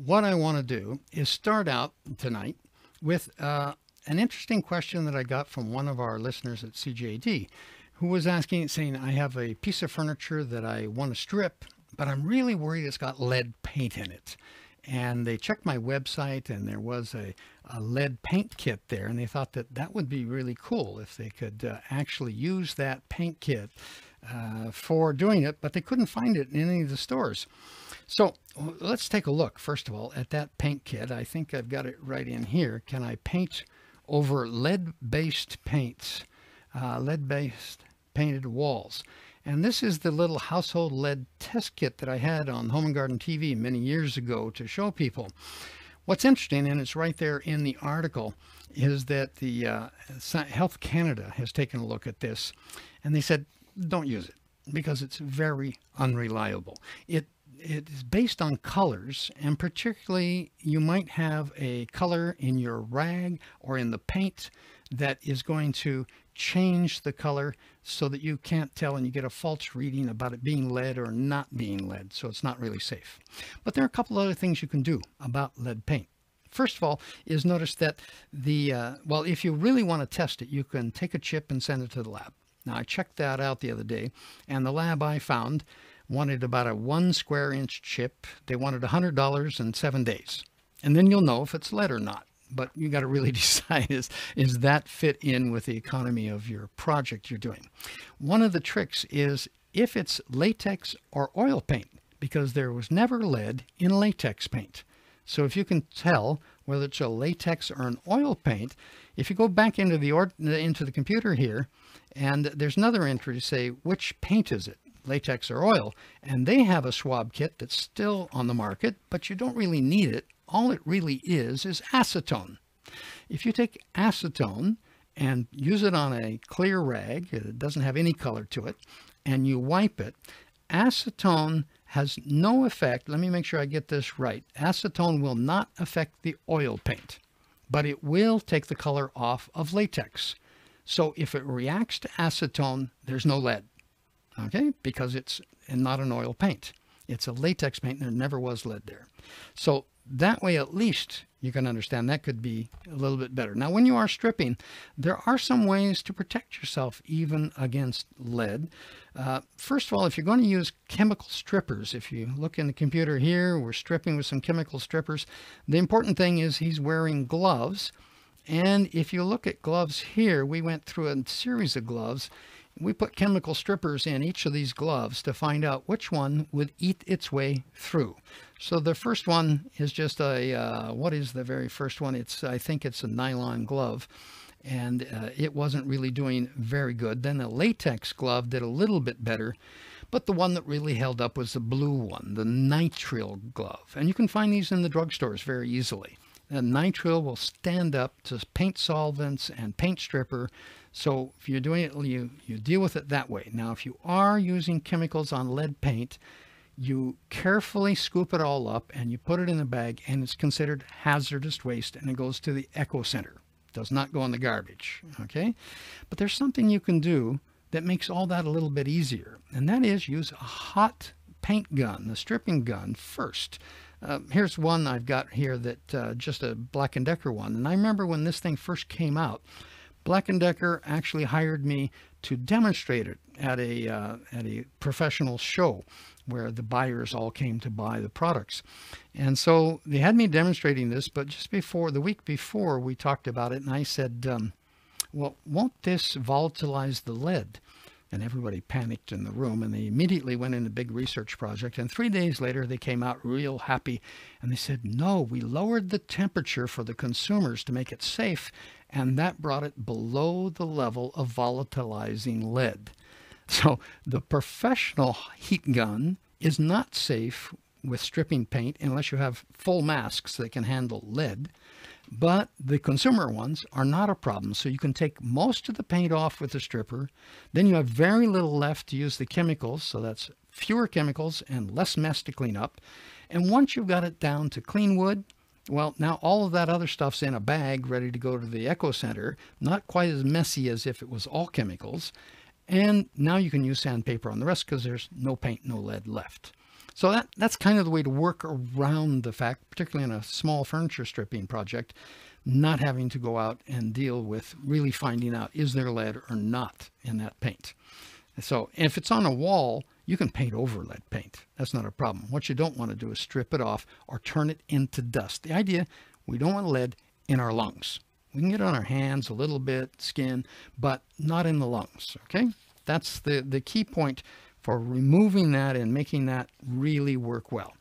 what I want to do is start out tonight with an interesting question that I got from one of our listeners at CJD, who was asking, saying, I have a piece of furniture that I want to strip, but I'm really worried it's got lead paint in it. And they checked my website, and there was a lead paint kit there, and they thought that that would be really cool if they could actually use that paint kit for doing it, but they couldn't find it in any of the stores. So let's take a look, first of all, at that paint kit. I think I've got it right in here. Can I paint over lead-based paints, lead-based painted walls? And this is the little household lead test kit that I had on Home and Garden TV many years ago to show people. What's interesting, and it's right there in the article, is that the Health Canada has taken a look at this, and they said, don't use it because it's very unreliable. It is based on colors, and particularly you might have a color in your rag or in the paint that is going to change the color so that you can't tell and you get a false reading about it being lead or not being lead. So it's not really safe. But there are a couple other things you can do about lead paint. First of all is notice that well, if you really want to test it, you can take a chip and send it to the lab. Now I checked that out the other day, and the lab I found wanted about a 1 square inch chip. They wanted $100 in 7 days. And then you'll know if it's lead or not. But you got to really decide, is that fit in with the economy of your project you're doing? One of the tricks is if it's latex or oil paint, because there was never lead in latex paint. So if you can tell whether it's a latex or an oil paint, if you go back into the computer here, and there's another entry to say which paint is it, latex or oil, and they have a swab kit that's still on the market, but you don't really need it. All it really is acetone. If you take acetone and use it on a clear rag, it doesn't have any color to it, and you wipe it, acetone has no effect. Let me make sure I get this right. Acetone will not affect the oil paint, but it will take the color off of latex. So if it reacts to acetone, there's no lead, okay? Because it's not an oil paint. It's a latex paint, and there never was lead there. So that way, at least you can understand that could be a little bit better. Now, when you are stripping, there are some ways to protect yourself even against lead. First of all, if you're going to use chemical strippers, if you look in the computer here, we're stripping with some chemical strippers. The important thing is he's wearing gloves. And if you look at gloves here, we went through a series of gloves. We put chemical strippers in each of these gloves to find out which one would eat its way through. So the first one is just a, what is the very first one? I think it's a nylon glove, and it wasn't really doing very good. Then a latex glove did a little bit better, but the one that really held up was the blue one, the nitrile glove. And you can find these in the drugstores very easily. And nitrile will stand up to paint solvents and paint stripper. So if you're doing it, you deal with it that way. Now, if you are using chemicals on lead paint, you carefully scoop it all up and you put it in a bag, and it's considered hazardous waste, and it goes to the eco center. It does not go in the garbage, okay? But there's something you can do that makes all that a little bit easier, and that is use a hot paint gun, the stripping gun first. Here's one I've got here that just a Black & Decker one, and I remember when this thing first came out, Black & Decker actually hired me to demonstrate it at a professional show where the buyers all came to buy the products. And so they had me demonstrating this, but just before, the week before, we talked about it, and I said, well, won't this volatilize the lead? And everybody panicked in the room, and they immediately went in a big research project. And 3 days later, they came out real happy, and they said, no, we lowered the temperature for the consumers to make it safe, and that brought it below the level of volatilizing lead. So the professional heat gun is not safe with stripping paint unless you have full masks that can handle lead. But the consumer ones are not a problem. So you can take most of the paint off with the stripper. Then you have very little left to use the chemicals. So that's fewer chemicals and less mess to clean up. And once you've got it down to clean wood, well, now all of that other stuff's in a bag ready to go to the eco center. Not quite as messy as if it was all chemicals. And now you can use sandpaper on the rest because there's no paint, no lead left. So that's kind of the way to work around the fact, particularly in a small furniture stripping project, not having to go out and deal with really finding out, is there lead or not in that paint? So if it's on a wall, you can paint over lead paint. That's not a problem. What you don't want to do is strip it off or turn it into dust. The idea, we don't want lead in our lungs. We can get it on our hands a little bit, skin, but not in the lungs, okay? That's the key point for removing that and making that really work well.